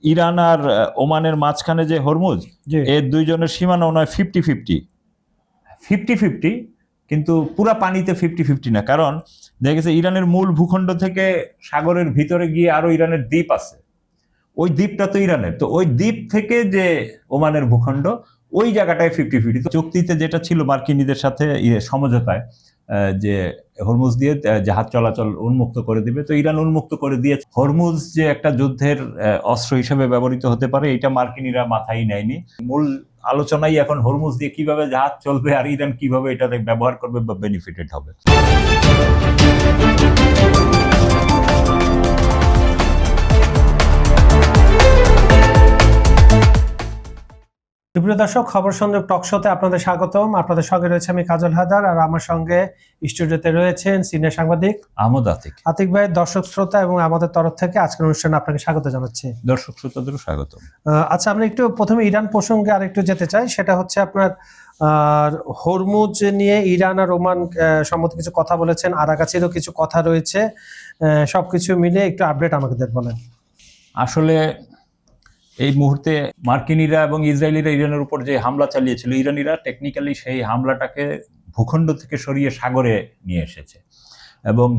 Iran আর ওমানের মাঝখানে যে হরমুজ, এর দুইজনের সীমানা মনে হয় 50-50, কিন্তু পুরা পানিতে 50-50 না। কারণ দেখা গেছে ইরানের মূল ভূখণ্ড থেকে সাগরের ভিতরে গিয়ে আরো ইরানের দ্বীপ আছে, ওই দ্বীপটা তো ইরানের, তো ওই দ্বীপ থেকে যে ওমানের ভূখণ্ড ওই জায়গাটায় 50-50। তো চুক্তিতে যেটা ছিল মার্কিনীদের সাথে সমঝোতায় যে হরমুজ দিয়ে জাহাজ চলাচল উন্মুক্ত করে দিবে, তো ইরান উন্মুক্ত করে দিয়েছে। হরমুজ যে একটা যুদ্ধের অস্ত্র হিসেবে ব্যবহৃত হতে পারে এটা মার্কিনীরা মাথায় নেয়নি। মূল আলোচনাই এখন হরমুজ দিয়ে কিভাবে জাহাজ চলবে আর ইরান কিভাবে এটা ব্যবহার করবে বা বেনিফিটেড হবে। প্রিয় দর্শক, খবর সংযোগ টক শোতে আপনাদের স্বাগতম। আপনাদের সঙ্গে রয়েছে আমি কাজল হায়দার, আর আমার সঙ্গে স্টুডিওতে রয়েছেন সিনিয়র সাংবাদিক আহমদ আতিক। আতিক ভাই, দর্শক শ্রোতা এবং আমাদের তরফ থেকে আজকের অনুষ্ঠানে আপনাকে স্বাগত জানাচ্ছি। দর্শক শ্রোতাদেরও স্বাগত। আচ্ছা, আমরা একটু প্রথমে ইরান প্রসঙ্গে আরেকটু যেতে চাই। সেটা হচ্ছে আপনার হরমুজ নিয়ে ইরান আর ওমান সম্মত কিছু কথা বলেছেন, আরাকাছিরও কিছু কথা রয়েছে, সবকিছু মিলে একটু আপডেট আমাকে বলেন। আসলে এই মুহূর্তে মার্কিনীরা এবং ইসরায়েলিরা ইরানের উপর যে হামলা চালিয়েছিল, ইরানিরা টেকনিক্যালি সেই হামলাটাকে ভূখণ্ড থেকে সরিয়ে সাগরে নিয়ে এসেছে, এবং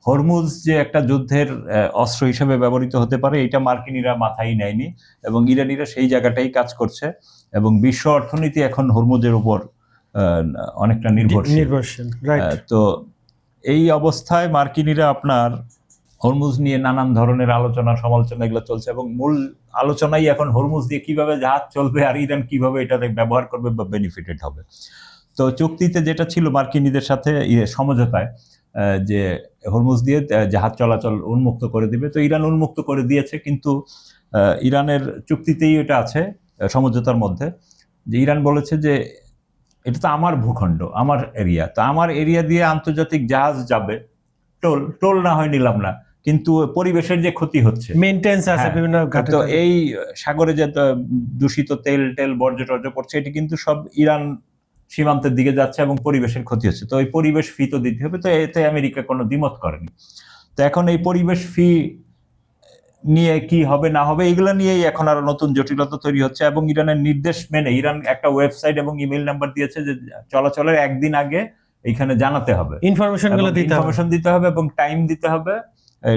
হরমুজ যে একটা যুদ্ধের অস্ত্র হিসেবে ব্যবহৃত হতে পারে এটা মার্কিনীরা মাথায় নেয়নি, এবং ইরানিরা সেই জায়গাটাই কাজ করছে, এবং বিশ্ব অর্থনীতি এখন হরমুজের উপর অনেকটা নির্ভরশীল। তো এই অবস্থায় মার্কিনীরা আপনার হরমুজ নিয়ে নানান ধরনের আলোচনা সমালোচনা এগুলো চলছে, এবং মূল আলোচনাই এখন হরমুজ দিয়ে কিভাবে জাহাজ চলবে আর ইরান কিভাবে এটা ব্যবহার করবে বা বেনিফিটেড হবে। তো চুক্তিতে যেটা ছিল মার্কিনীদের সাথে সমঝোতায় যে হরমুজ দিয়ে জাহাজ চলাচল উন্মুক্ত করে দিবে, তো ইরান উন্মুক্ত করে দিয়েছে, কিন্তু ইরানের চুক্তিতেই এটা আছে সমঝোতার মধ্যে, যে ইরান বলেছে যে এটা তো আমার ভূখণ্ড, আমার এরিয়া, তো আমার এরিয়া দিয়ে আন্তর্জাতিক জাহাজ যাবে, টোল না হয় নিলাম না, কিন্তু পরিবেশের যে ক্ষতি হচ্ছে, মেইনটেন্স আছে বিভিন্ন ঘাটে, তো এই সাগরে যে দূষিত তেল বর্জ্য টর্জ্য পড়ছে এটি কিন্তু সব ইরান সীমান্তের দিকে যাচ্ছে এবং পরিবেশের ক্ষতি হচ্ছে, তো এই পরিবেশ ফি তো দিতে হবে। তো এতে আমেরিকা কোনো দ্বিমত করেনি। তো এখন এই পরিবেশ ফি নিয়ে কি হবে না হবে এগুলো নিয়েই এখন আরো নতুন জটিলতা তৈরি হচ্ছে, এবং ইরানের নির্দেশ মেনে ইরান একটা ওয়েবসাইট এবং ইমেল নাম্বার দিয়েছে যে চলাচলের একদিন আগে এইখানে জানাতে হবে, ইনফরমেশন দিতে হবে এবং টাইম দিতে হবে,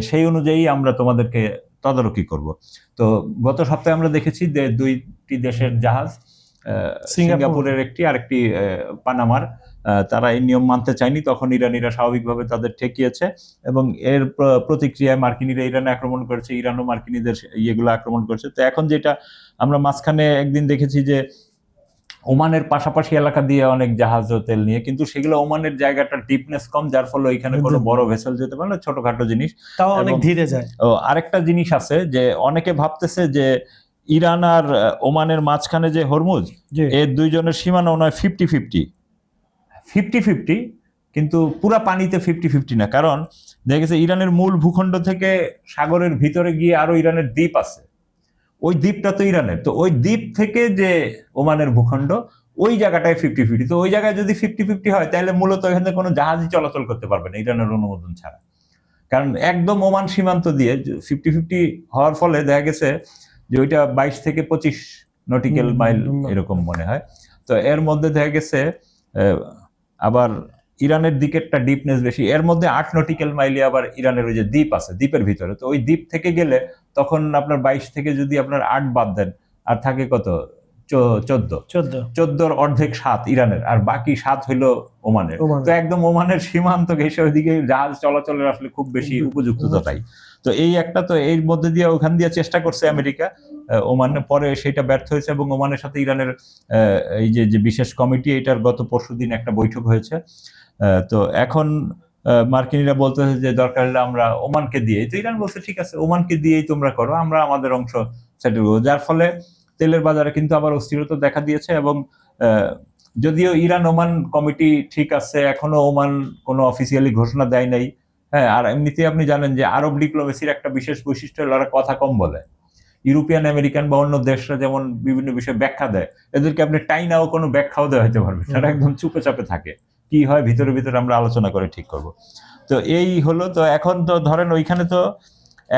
সেই অনুযায়ী আমরা তোমাদেরকে তদারকি করব। তো গত সপ্তাহে আমরা দেখেছি যে দুইটি দেশের জাহাজ, সিঙ্গাপুরের একটি আর একটি পানামার, তারা এই নিয়ম মানতে চায়নি, তখন ইরানিরা স্বাভাবিকভাবে তাদের ঠেকিয়েছে, এবং এর প্রতিক্রিয়ায় মার্কিনীরা ইরানে আক্রমণ করেছে, ইরানও মার্কিনীদের ইয়েগুলো আক্রমণ করেছে। তো এখন যেটা আমরা মাঝখানে একদিন দেখেছি যে ওমানের পাশাপাশি এলাকা দিয়ে অনেক জাহাজ তেল নিয়ে, কিন্তু সেগুলো ওমানের জায়গাটা ডিপনেস কম, যার ফলে ওইখানে কোনো বড় ভেসেল যেতে পারে না, ছোটখাটো জিনিস তাও অনেক ধীরে যায়। আরেকটা জিনিস আছে যে অনেকে ভাবতেছে যে ইরান আর ওমানের মাঝখানে যে হরমুজ, এর দুইজনের সীমানা মনে হয় 50-50, কিন্তু পুরা পানিতে 50-50 না। কারণ দেখা গেছে ইরানের মূল ভূখণ্ড থেকে সাগরের ভিতরে গিয়ে আরো ইরানের দ্বীপ আছে, ওই দ্বীপটা তো ইরানের, তো ওই দ্বীপ থেকে যে ওমানের ভূখণ্ড ওই জায়গাটায় 50-50। তো ওই জায়গায় যদি 50-50 হয় তাহলে মূলত এখানে কোনো জাহাজই চলাচল করতে পারবে না ইরানের অনুমোদন ছাড়া, কারণ একদম ওমান সীমান্ত দিয়ে 50-50 হওয়ার ফলে দেখা গেছে যে ওইটা 22 থেকে 25 নটিক্যাল মাইল এরকম মনে হয়। তো এর মধ্যে দেখা গেছে আবার ইরানের দিকেরটা ডিপনেস বেশি, এর মধ্যে 8 নটিক্যাল মাইলে আবার ইরানের ওই যে দ্বীপ আছে দ্বীপের ভিতরে, তো ওই দ্বীপ থেকে গেলে তখন আপনার 22 থেকে যদি আপনার 8 বাদ দেন আর থাকে কত 14 অর্ধেক 7 ইরানের, আর বাকি 7 হইলো ওমানের। তো একদম ওমানের সীমান্ত ঘেঁষে ওইদিকে জাহাজ চলাচলের আসলে খুব বেশি উপযুক্ততা তাই। তো এই একটা, তো এর মধ্যে দিয়ে ওখান দিয়ে চেষ্টা করছে আমেরিকা, ওমানে পরে সেটা ব্যর্থ হয়েছে, এবং ওমানের সাথে ইরানের এই যে বিশেষ কমিটি, এটার গত পরশুদিন একটা বৈঠক হয়েছে। তো এখন মার্কিনীরা বলতেছে যে দরকার হলে আমরা ওমানকে দিয়ে, তো ইরান বলছে ঠিক আছে ওমানকে দিয়েই তোমরা করো, আমরা আমাদের অংশ সেটেল করবো, যার ফলে তেলের বাজারে কিন্তু আবার অস্থিরতা দেখা দিয়েছে। এবং যদিও ইরান ওমান কমিটি ঠিক আছে, এখনো ওমান কোনো অফিসিয়ালি ঘোষণা দেয় নাই, হ্যাঁ, আর এমনিতেই আপনি জানেন যে আরব ডিপ্লোমেসির একটা বিশেষ বৈশিষ্ট্য হলো ওরা কথা কম বলে। ইউরোপিয়ান আমেরিকান বা অন্য দেশরা যেমন বিভিন্ন বিষয়ে ব্যাখ্যা দেয়, এদেরকে আপনি টাইনাও কোনো ব্যাখ্যাও দেওয়া হতে পারবে, তারা একদম চুপে চাপে থাকে, কি হয় ভিতরে ভিতরে আমরা আলোচনা করে ঠিক করব। তো এই হলো, তো এখন তো ধরেন ওইখানে তো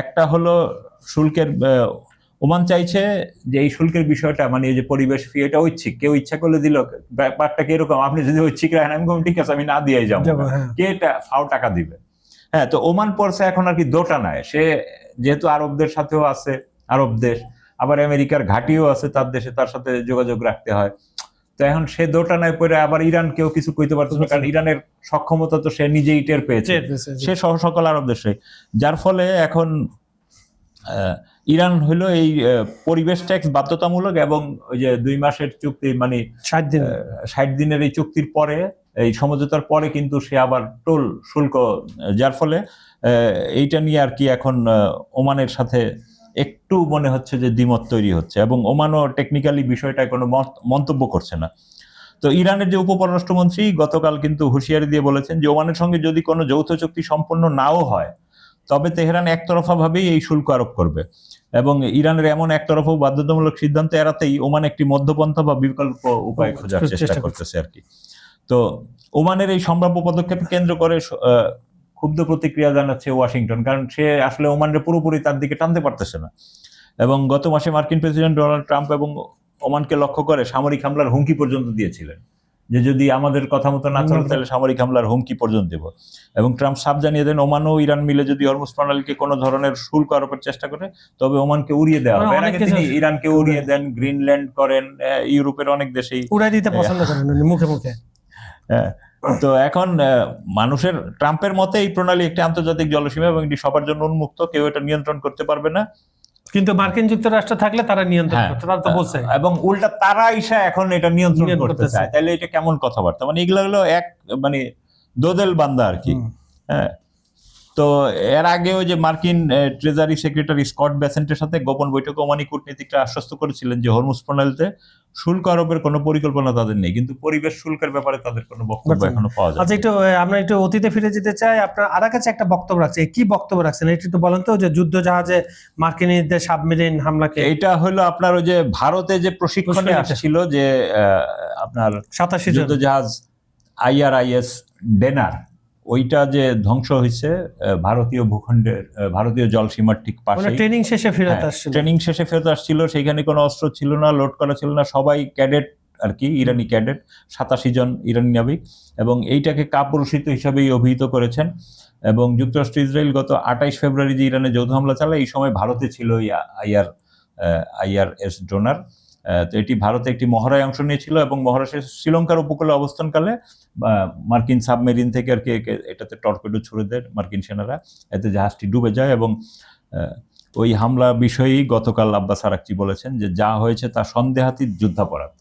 একটা হলো শুল্কের ওমান চাইছে যে এই শুল্কের বিষয়টা মানে এই যে পরিবেশ ফি এটা ঐচ্ছিক, কেউ ইচ্ছা করলে দিল। ব্যাপারটা কি এরকম, আপনি যদি ঐচ্ছিক রাখেন আমি বলবো ঠিক আছে আমি না দিয়ে যাবো, হ্যাঁ। কে এটা ফাও টাকা দিবে? হ্যাঁ, তো ওমান পড়ছে এখন আর কি দোটা নাই, সে যেহেতু আরবদের সাথেও আছে, আরব দেশ, আবার আমেরিকার ঘাঁটিও আছে তার দেশে, তার সাথে যোগাযোগ রাখতে হয়। তো এখন সে দোটা নাই পরে আবার ইরান কেউ কিছু কইতে পারতো না, কারণ ইরানের সক্ষমতা তো সে নিজেই টের পেয়েছে, সে সহ সকল আরব দেশে। যার ফলে এখন ইরান হলো এই পরিবেশ ট্যাক্স বাধ্যতামূলক, এবং ওই যে 2 মাসের চুক্তি মানে 60 দিনের এই চুক্তির পরে, এই সমঝোতার পরে কিন্তু সে আবার টোল শুল্ক, যার ফলে এইটা নিয়ে আর কি এখন ওমানের সাথে একটু মনে হচ্ছে যে দ্বিমত তৈরি হচ্ছে, এবং ওমানও টেকনিক্যালি বিষয়টা কোনো মন্তব্য করছে না। তো ইরানের যে উপপররাষ্ট্রমন্ত্রী গতকাল কিন্তু হুঁশিয়ারি দিয়ে বলেছেন যে ওমানের সঙ্গে যদি কোনো যৌথ চুক্তি সম্পন্ন নাও হয়, তবে তেহরান একতরফাভাবেই এই শুল্ক আরোপ করবে, এবং ইরানের এমন একতরফা বাধ্যতামূলক সিদ্ধান্ত এড়াতেই ওমান একটি মধ্যপন্থা বা বিকল্প উপায় খোঁজার চেষ্টা করতেছে আর কি। তো ওমানের এই সম্ভাব্য পদক্ষেপকে কেন্দ্র করে ক্ষুব্ধ প্রতিক্রিয়া জানাচ্ছে ওয়াশিংটন, কারণ সে আসলে ওমানের পুরোপুরি তার দিকে টানতে পারতেছে না। এবং গত মাসে মার্কিন প্রেসিডেন্ট ডোনাল্ড ট্রাম্প এবং ওমানকে লক্ষ্য করে সামরিক হামলার হুমকি পর্যন্ত দিয়েছিলেন, যে যদি আমাদের কথা মতো না চলে তাহলে সামরিক হামলার হুমকি পর্যন্ত দেব। এবং ট্রাম্প সাফ জানিয়ে দেন ওমান ও ইরান মিলে যদি হরমুজ প্রণালীকে কোনো ধরনের শুল্ক আরোপের চেষ্টা করে তবে ওমানকে উড়িয়ে দেওয়া হবে। এর আগে তিনি ইরানকে উড়িয়ে দেন, গ্রিনল্যান্ড করেন, ইউরোপের অনেক দেশেই উড়াই দিতে পছন্দ করেন মুখে মুখে। তো এখন মানুষের, ট্রাম্পের মতে এই প্রণালী একটি আন্তর্জাতিক জলসীমা এবং এটি সবার জন্য উন্মুক্ত, কেউ এটা নিয়ন্ত্রণ করতে পারবে না। কিন্তু মার্কিন যুক্তরাষ্ট্র থাকলে তারা নিয়ন্ত্রণ করতে, তারা তো বলছে, এবং উল্টা তারা এসে এখন এটা নিয়ন্ত্রণ করতে চায়, তাহলে এটা কেমন কথাবার্তা? মানে এগুলো হলো এক মানে দোদেল বান্দা আর কি। হ্যাঁ, তো এর আগে ওই যে মার্কিন ট্রেজারি সেক্রেটারি স্কট বেসেন্টের সাথে গোপন বৈঠকে ওমানি কূটনীতিকরা আশ্বস্ত করেছিলেন যে হরমুজ প্রণালীতে শুল্ক আরোপের কোনো পরিকল্পনা তাদের নেই, কিন্তু পরিবেশ শুল্কের ব্যাপারে তাদের কোনো বক্তব্য এখনো পাওয়া যায়। আচ্ছা, একটু আমরা একটু অতীতে ফিরে যেতে চাই। আপনার আর কাছে একটা বক্তব্য রাখছে, কি বক্তব্য রাখছেন একটু বলেন তো? যে যুদ্ধ জাহাজে মার্কিনীদের সাবমেরিন হামলাকে, এটা হলো আপনার ওই যে ভারতে যে প্রশিক্ষণে আসছিল যে আপনার 87 যুদ্ধ জাহাজ IRIS ডেনার, ওইটা যে ধ্বংস হয়েছে ভারতীয় ভূখণ্ডের, ভারতীয় জলসীমার ঠিক পাশে, ট্রেনিং শেষে ফেরত আসছিল। ট্রেনিং শেষে ফেরত আসছিল, সেখানে কোনো অস্ত্র ছিল না, লোড করা ছিল না, সবাই ক্যাডেট আর কি, ইরানি ক্যাডেট, 87 জন ইরানি নাবিক, এবং এইটাকে কাপুরুষিত হিসাবেই অভিহিত করেছেন। এবং যুক্তরাষ্ট্র ইসরায়েল গত 28 ফেব্রুয়ারি যে ইরানে যৌথ হামলা চালায়, এই সময় ভারতে ছিল IRS ড্রোনার। তো এটি ভারতে একটি মহড়ায় অংশ নিয়েছিল, এবং মহড়া শেষে শ্রীলঙ্কার উপকূলে অবস্থানকালে মার্কিন সাবমেরিন থেকে আর কি এটাতে টর্পেডো ছুড়ে দেয় মার্কিন সেনারা, এতে জাহাজটি ডুবে যায়। এবং ওই হামলা বিষয়েই গতকাল আব্বাস আরাকচি বলেছেন যে যা হয়েছে তা সন্দেহাতীত যুদ্ধাপরাধ,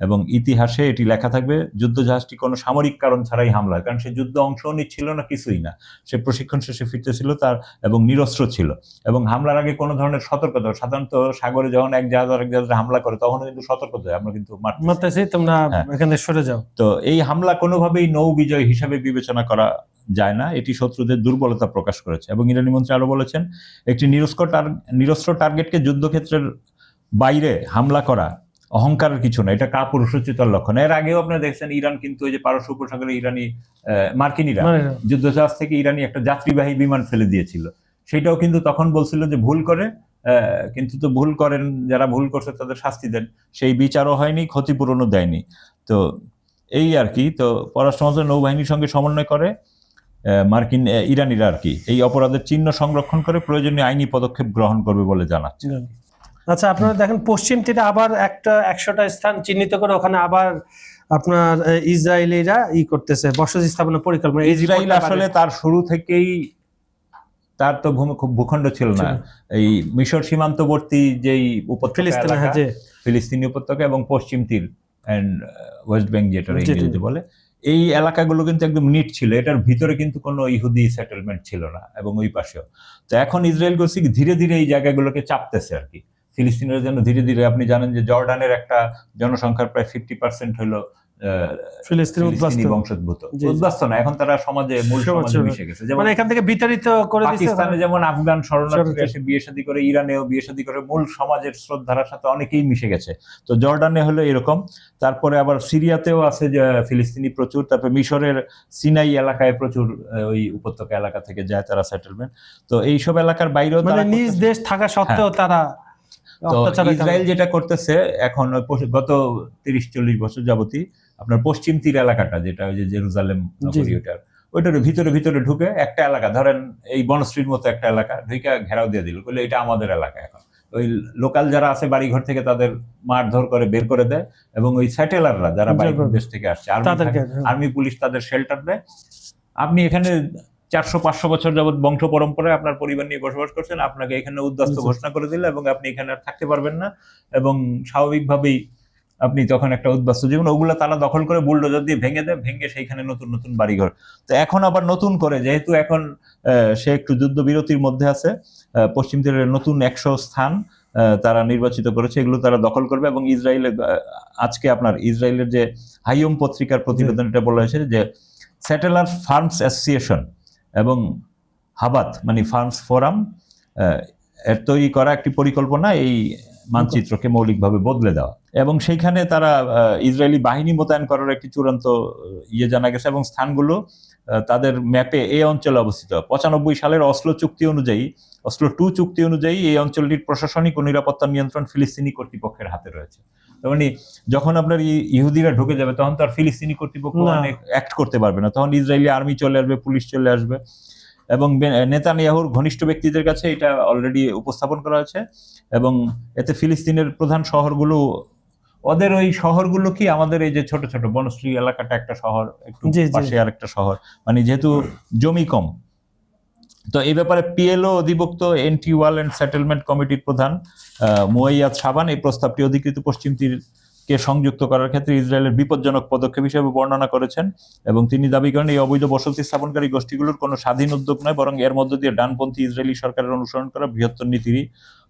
এবং ইতিহাসে এটি লেখা থাকবে যুদ্ধ জাহাজটি কোনো সামরিক কারণ ছাড়াই হামলা, কারণ সে যুদ্ধ অংশ নিচ্ছিল না, কিছুই না, সে প্রশিক্ষণ শেষে ফিরতেছিল তার, এবং নিরস্ত্র ছিল, এবং হামলার আগে কোনো ধরনের সতর্কতা, সাধারণত সাগরে যখন এক জাহাজ আরেক জাহাজে হামলা করে তখন কিন্তু সতর্ক হয়, আমরা কিন্তু মারতেছি, তোমরা এখানে সরে যাও। তো এই হামলা কোনোভাবেই নৌ বিজয় হিসাবে বিবেচনা করা যায় না, এটি শত্রুদের দুর্বলতা প্রকাশ করেছে। এবং ইরানি মন্ত্রী আরো বলেছেন একটি নিরস্ত্র টার্গেটকে যুদ্ধক্ষেত্রের বাইরে হামলা করা অহংকারের কিছু না, এটা কাপুরুষোচিতার লক্ষণ। এর আগেও আপনারা দেখছেন ইরান কিন্তু ওই যে পারস্য উপসাগরে ইরানি মার্কিনীরা যুদ্ধজাহাজ থেকে ইরানি একটা যাত্রীবাহী বিমান ফেলে দিয়েছিল, সেটাও কিন্তু তখন বলছিল যে ভুল করে, কিন্তু তো ভুল করেন যারা ভুল করছে তাদের শাস্তি দেন, সেই বিচারও হয়নি, ক্ষতিপূরণও দেয়নি। তো এই আর কি। তো পররাষ্ট্র মন্ত্রণালয় নৌবাহিনীর সঙ্গে সমন্বয় করে মার্কিন ইরানিরা আর কি এই অপরাধের চিহ্ন সংরক্ষণ করে প্রয়োজনীয় আইনি পদক্ষেপ গ্রহণ করবে বলে জানাচ্ছে। আচ্ছা, আপনারা দেখেন পশ্চিম তীরে আবার 100টা স্থান চিহ্নিত করে ওখানে আবার আপনার ইসরায়েলিরা করতেছে বসতি স্থাপনের পরিকল্পনা। ইসরায়েল আসলে তার শুরু থেকেই তার তো ভূখণ্ড ছিল না, এই মিশর সীমান্তবর্তী যেই উপত্যকা, ফিলিস্তিনি উপত্যকা এবং পশ্চিম তীর এন্ড ওয়েস্ট ব্যাংক যেটা ইংরেজিতে বলে, এই এলাকাগুলো কিন্তু একদম নিট ছিল, এটার ভিতরে কিন্তু কোনো ইহুদি সেটেলমেন্ট ছিল না, এবং ওই পাশেও। তো এখন ইসরায়েল ধীরে ধীরে এই জায়গাগুলোকে চাপতেছে আর কি, ফিলিস্তিনের জন্য ধীরে ধীরে। আপনি জানেন যে জর্ডানের একটা জনসংখ্যার প্রায় 50% হলো ফিলিস্তিনি বংশোদ্ভূত, উদ্বাস্ত না, এখন তারা সমাজে মূল সমাজে মিশে গেছে। যেমন এখান থেকে বিতাড়িত করে দিয়েছে, পাকিস্তানে যেমন আফগান শরণার্থীরা এসে বিয়ে শাদী করে, ইরানেও বিয়ে শাদী করে, মূল সমাজের স্রোতধারার সাথে অনেকেই মিশে গেছে। তো জর্ডানে হলো এরকম, তারপরে আবার সিরিয়াতেও আছে যে ফিলিস্তিনি প্রচুর, তারপরে মিশরের সিনাই এলাকায় প্রচুর ওই উপত্যকা এলাকা থেকে যায় তারা সেটেলমেন্ট। তো এইসব এলাকার বাইরেও নিজ দেশ থাকা সত্ত্বেও তারা তো অত্যাচারের ইসরায়েল কারণে। যেটা করতেছে এখন গত 30-40 বছর যাবতই আপনার পশ্চিম তীর এলাকাটা, যেটা ওই যে জেরুজালেম জি, নগরী, জি। ওইটার ভিতরে ভিতরে ঢুকে একটা এলাকা, ধরেন এই বনশ্রীর মতো একটা এলাকা ঢুকে ঘেরাও দিয়ে দিল, বলে এটা আমাদের এলাকা। এখন ওই লোকাল যারা আছে বাড়িঘর থেকে তাদের মারধর করে বের করে দেয়, এবং ওই স্যাটেলাররা যারা বাইরের জবর। দেশ থেকে আসছে, তাদেরকে, হ্যাঁ। আর্মি পুলিশ তাদের শেল্টার দেয়। আপনি এখানে 400-500 বছর যাবত বংশ পরম্পরায় আপনার পরিবার নিয়ে বসবাস করছেন, আপনাকে এখানে উদ্বাস্তু জি। ঘোষণা করে দিলে, এবং আপনি এখানে আর থাকতে পারবেন না, এবং স্বাভাবিকভাবেই আপনি তখন একটা উদ্বাস্তু জীবন, ওগুলো তারা দখল করে বুলডোজার দিয়ে ভেঙে দেয়, ভেঙে সেইখানে নতুন নতুন বাড়িঘর। তো এখন আবার নতুন করে, যেহেতু এখন সে একটু যুদ্ধবিরতির মধ্যে আছে, পশ্চিম তীরের নতুন 100 স্থান তারা নির্বাচিত করেছে, এগুলো তারা দখল করবে। এবং ইসরায়েলে আজকে আপনার ইসরায়েলের যে হাইয়ম পত্রিকার প্রতিবেদন এটা বলা হয়েছে যে স্যাটেলার ফার্মস অ্যাসোসিয়েশন এবং হাবাত মানে ফার্মস ফোরাম এর তৈরি করা একটি পরিকল্পনা এই মানচিত্রকে মৌলিকভাবে বদলে দেওয়া, এবং সেইখানে তারা ইসরায়েলি বাহিনী মোতায়েন করার একটি চূড়ান্ত জানা গেছে। এবং স্থানগুলো তাদের ম্যাপে এই অঞ্চলে অবস্থিত। 95 সালের অসলো চুক্তি অনুযায়ী, অসলো 2 চুক্তি অনুযায়ী এই অঞ্চলটির প্রশাসনিক ও নিরাপত্তা নিয়ন্ত্রণ ফিলিস্তিনি কর্তৃপক্ষের হাতে রয়েছে। মানে যখন আপনার ইহুদিরা ঢুকে যাবে তখন তো আর ফিলিস্তিনি কর্তৃপক্ষ অ্যাক্ট করতে পারবে না, তখন ইসরায়েলি আর্মি চলে আসবে, পুলিশ চলে আসবে। এবং নেতানিয়াহুর ঘনিষ্ঠ ব্যক্তিদের কাছে এটা অলরেডি উপস্থাপন করা হয়েছে, এবং এতে ফিলিস্তিনের প্রধান শহরগুলো, ওদের ওই শহরগুলো কি আমাদের এই যে ছোট ছোট বনশ্রী এলাকাটা একটা শহর, একটু পাশে আর একটা শহর, মানে যেহেতু জমি কম। তো এই ব্যাপারে পিএলও অধিভুক্ত এন্টি ওয়াল অ্যান্ড সেটেলমেন্ট কমিটির প্রধান মুয়াইয়াদ শাবান এই প্রস্তাবটি অধিকৃত পশ্চিম তীরকে সংযুক্ত করার ক্ষেত্রে ইসরায়েলের বিপজ্জনক পদক্ষেপ হিসেবে বর্ণনা করেছেন, এবং তিনি দাবি করেন এই অবৈধ বসতি স্থাপনকারী গোষ্ঠীগুলোর কোনো স্বাধীন উদ্যোগ নয়, বরং এর মধ্য দিয়ে ডানপন্থী ইসরায়েলি সরকারের অনুসরণ করা বৃহত্তর নীতিরই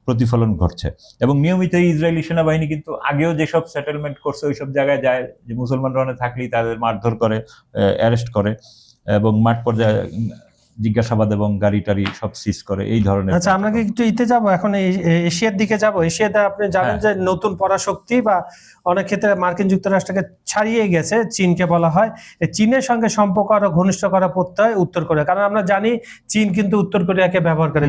প্রতিফলন ঘটছে। এবং নিয়মিত ইসরায়েলি সেনাবাহিনী কিন্তু আগেও যেসব সেটেলমেন্ট করছে ওইসব জায়গায় যায়, যে মুসলমানরা ওখানে থাকলেই তাদের মারধর করে, অ্যারেস্ট করে, এবং মাঠ পর্যায়ে জিজ্ঞাসাবাদ এবং গাড়ি টাড়ি সব সিজ করে, এই ধরনের। আচ্ছা, আমরা কি একটু ইতে যাব এখন, এশিয়ার দিকে যাব? এশিয়াতে আপনি জানেন যে নতুন পরাশক্তি বা অনেক ক্ষেত্রে মার্কিন যুক্তরাষ্ট্রকে ছাড়িয়ে গেছে চীনকে বলা হয়। চীনের সঙ্গে সম্পর্ক আরো ঘনিষ্ঠ করা প্রত্যয় উত্তর কোরিয়া, কারণ আমরা জানি চীন কিন্তু উত্তর কোরিয়াকে ব্যবহার করে।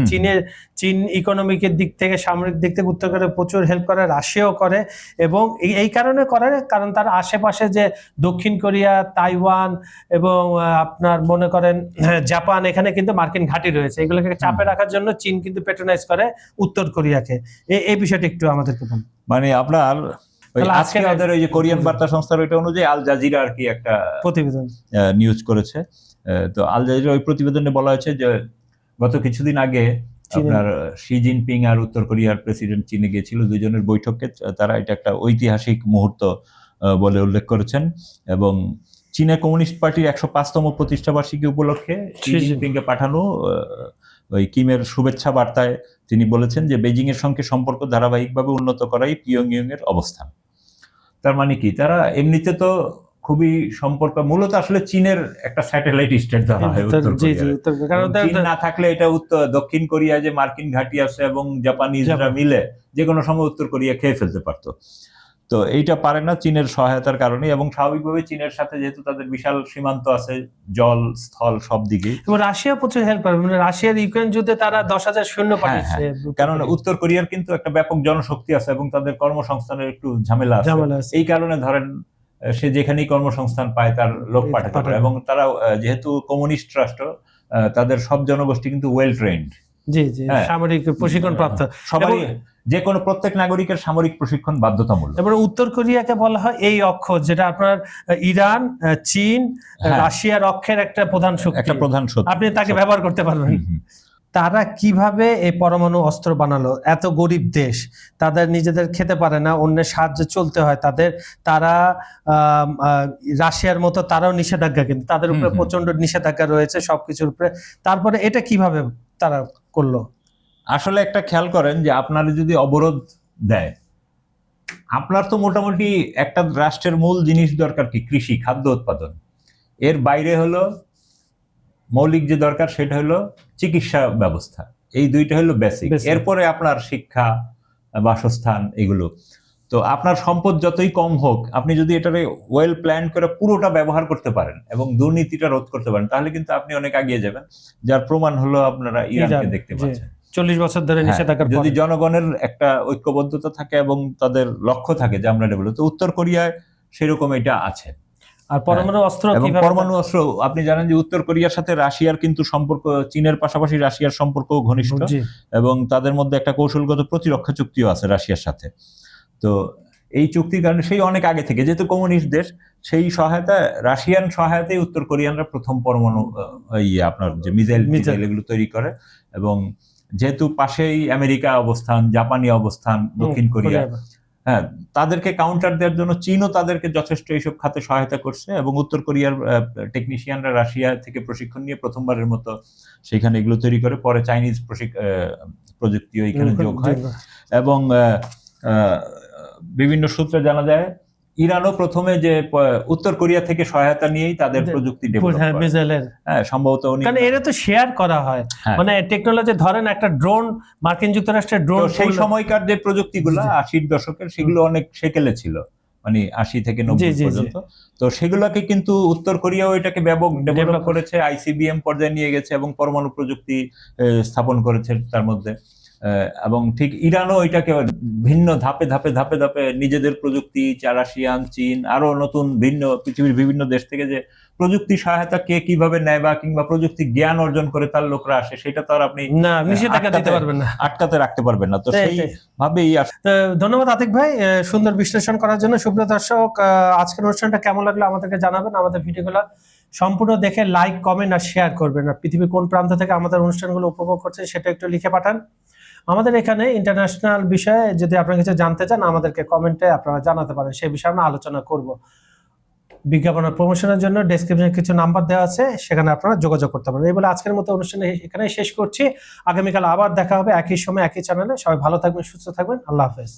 চীন ইকোনমিকের দিক থেকে, সামরিক দিক থেকে উত্তর কোরিয়া প্রচুর হেল্প করে, রাশিয়াও করে। এবং এই কারণে করে, কারণ তার আশেপাশে যে দক্ষিণ কোরিয়া, তাইওয়ান এবং আপনার মনে করেন জাপান, এখানে কিন্তু মার্কিন ঘাঁটি রয়েছে। এগুলোকে চাপে রাখার জন্য চীন কিন্তু প্যাট্রোনাইজ করে উত্তর কোরিয়াকে। এই বিষয়টা একটু আমাদেরকে বলুন। মানে আপনার আজকে আমাদের ওই যে কোরিয়ান বার্তা সংস্থার ওইটা অনুযায়ী আল জাজিরা আর কি একটা প্রতিবেদন নিউজ করেছে। তো আল জাজিরা ওই প্রতিবেদনে বলা হয়েছে যে গত কিছুদিন আগে আপনার শি জিনপিং আর উত্তর কোরিয়ার প্রেসিডেন্ট চীনে গিয়েছিল, দুজনের বৈঠকে তারা এটা একটা ঐতিহাসিক মুহূর্ত বলে উল্লেখ করেছেন। এবং চীনের কমিউনিস্ট পার্টির 105তম প্রতিষ্ঠাবার্ষিকী উপলক্ষে শি জিনপিংকে পাঠানো ওই কিমের শুভেচ্ছা বার্তায় তিনি বলেছেন যে বেজিং এর সঙ্গে সম্পর্ক ধারাবাহিকভাবে উন্নত করাই পিয়ংইয়ং এর অবস্থান। তার মানে কি, তারা এমনিতে তো খুবই সম্পর্ক, মূলত আসলে চীনের একটা স্যাটেলাইট স্টেট ধরা হয় উত্তর কোরিয়া। চীন না থাকলে এটা দক্ষিণ কোরিয়া যে মার্কিন ঘাঁটি আছে এবং জাপানিজরা মিলে যে কোনো সময় উত্তর কোরিয়া খেয়ে ফেলতে পারতো। তো এইটা পারে না চীনের সহায়তার কারণে, এবং স্বাভাবিকভাবে চীনের সাথে যেহেতু তাদের বিশাল সীমান্ত আছে, জল স্থল সব দিকে। এবং রাশিয়া প্রচুর হেল্প করে, মানে রাশিয়ার ইউক্রেন যুদ্ধে তারা 10,000 সৈন্য পাঠিয়েছে। কারণ উত্তর কোরিয়ার কিন্তু একটা ব্যাপক জনশক্তি আছে এবং তাদের কর্মসংস্থানের একটু ঝামেলা আছে। এই কারণে ধরেন সে যেখানেই কর্মসংস্থান পায় তার লোক পাঠাতে পারে, এবং তারা যেহেতু কমিউনিস্ট রাষ্ট্র, তাদের সব জনগোষ্ঠী কিন্তু ওয়েল ট্রেন্ড, সামরিক প্রশিক্ষণ প্রাপ্ত। সবাই, যে কোনো প্রত্যেক নাগরিকের সামরিক প্রশিক্ষণ বাধ্যতামূলক। এবং উত্তর কোরিয়াকে বলা হয় এই অক্ষ, যেটা আপনার ইরান, চীন, রাশিয়ার অক্ষের একটা প্রধান শক্তি, আপনি তাকে ব্যবহার করতে পারবেন। তারা কিভাবে এই পরমাণু অস্ত্র বানালো? এত গরিব দেশ, তাদের নিজেদের খেতে পারে না, অন্যের সাহায্যে চলতে হয় তাদের। তারা রাশিয়ার মতো তারাও নিষেধাজ্ঞা, কিন্তু তাদের উপরে প্রচন্ড নিষেধাজ্ঞা রয়েছে সবকিছুর উপরে। তারপরে এটা কিভাবে তারা করলো? আসলে একটা খেয়াল করেন যে আপনার যদি অবরোধ দেয়, আপনার তো মোটামুটি একটা রাষ্ট্রের মূল জিনিস দরকার কি, কৃষি, খাদ্য উৎপাদন। এর বাইরে হলো মৌলিক যে দরকার সেটা হলো চিকিৎসা ব্যবস্থা, এই দুইটা হলো বেসিক। এরপরে আপনার শিক্ষা, বাসস্থান, এগুলো। তো আপনার সম্পদ যতই কম হোক, আপনি যদি এটারে ওয়েল প্ল্যান করে পুরোটা ব্যবহার করতে পারেন এবং দুর্নীতিটা রোধ করতে পারেন, তাহলে কিন্তু আপনি অনেক এগিয়ে যাবেন, যার প্রমাণ হলো আপনারা ইরানকে দেখতে পাচ্ছেন। 40 বছর ধরে হ্যাঁ, নিষেধাজ্ঞার যদি পরে। জনগণের একটা ঐক্যবদ্ধতা থাকে এবং তাদের লক্ষ্য থাকে যে আমরা ডেভেলপ, তো উত্তর কোরিয়ায় সেরকম এটা আছে। আর পরমাণু অস্ত্র এবং কিভাবে পরমাণু অস্ত্র আপনি জানেন যে উত্তর কোরিয়ার সাথে রাশিয়ার কিন্তু সম্পর্ক, চীনের পাশাপাশি রাশিয়ার সম্পর্কও ঘনিষ্ঠ, জি এবং তাদের মধ্যে একটা কৌশলগত প্রতিরক্ষা চুক্তিও আছে রাশিয়ার সাথে। তো এই চুক্তির কারণে সেই অনেক আগে থেকে, যেহেতু কমিউনিস্ট দেশ, সেই সহায়তা, রাশিয়ান সহায়তায় উত্তর কোরিয়ানরা প্রথম পরমাণু আপনার যে মিসাইল এগুলো তৈরি করে। এবং যেহেতু পাশেই আমেরিকা অবস্থান, জাপানি অবস্থান, দক্ষিণ কোরিয়া, হ্যাঁ, তাদেরকে কাউন্টার দেওয়ার জন্য চীনও তাদেরকে যথেষ্ট এইসব খাতে সহায়তা করছে, এবং উত্তর কোরিয়ার টেকনিশিয়ানরা রাশিয়া থেকে প্রশিক্ষণ নিয়ে প্রথমবারের মতো সেখানে এগুলো তৈরি করে। পরে চাইনিজ প্রযুক্তিও এখানে যোগ হয়। এবং বিভিন্ন সূত্রে জানা যায় ইরানও প্রথমে যে উত্তর কোরিয়া থেকে সহায়তা নিয়েই তাদের প্রযুক্তি ডেভেলপ করে। মিসাইলের, হ্যাঁ, সম্ভবত কারণ এরা তো শেয়ার করা হয়, মানে টেকনোলজি, ধরেন একটা ড্রোন, মার্কিন যুক্তরাষ্ট্রের ড্রোন, সেই সময়কার যে প্রযুক্তিগুলো 80-র দশকের, সেগুলো অনেক সেকেলে ছিল, মানে 80 থেকে 90 পর্যন্ত। তো সেগুলোকে কিন্তু উত্তর কোরিয়াও এটাকে ডেভেলপ করেছে, আইসিবিএম পর্যায়ে নিয়ে গেছে এবং পরমাণু প্রযুক্তি স্থাপন করেছে তার মধ্যে। এবং ঠিক ইরানও এটাকে ভিন্ন ধাপে ধাপে ধাপে ধাপে নিজেদের প্রযুক্তি, রাশিয়ান, চীন, আরো নতুন ভিন্ন পৃথিবীর বিভিন্ন দেশ থেকে যে প্রযুক্তি সহায়তা কে কিভাবে নেয় বা কিংবা প্রযুক্তি জ্ঞান অর্জন করে তার লোকরা আসে, সেটা তো আর আপনি আটকাতে রাখতে পারবেন না। তো সেই ভাবেই ধন্যবাদ আতিক ভাই সুন্দর বিশ্লেষণ করার জন্য। সুপ্রিয় দর্শক, আজকের অনুষ্ঠানটা কেমন লাগলো আমাদেরকে জানাবেন। আমাদের ভিডিওগুলো সম্পূর্ণ দেখে লাইক, কমেন্ট আর শেয়ার করবেন। আর পৃথিবীর কোন প্রান্ত থেকে আমাদের অনুষ্ঠানগুলো উপভোগ করছেন সেটা একটু লিখে পাঠান। আমাদের এখানে ইন্টারন্যাশনাল বিষয়ে যদি আপনারা কিছু জানতে চান, আমাদেরকে কমেন্টে আপনারা জানাতে পারেন, সেই বিষয়ে আমরা আলোচনা করব। বিজ্ঞাপন আর প্রমোশনের জন্য ডেসক্রিপশনে কিছু নাম্বার দেওয়া আছে, সেখানে আপনারা যোগাযোগ করতে পারেন। এই বলে আজকের মতো অনুষ্ঠানে এখানেই শেষ করছি। আগামীকাল আবার দেখা হবে একই সময় একই চ্যানেলে। সবাই ভালো থাকবেন, সুস্থ থাকবেন। আল্লাহ হাফেজ।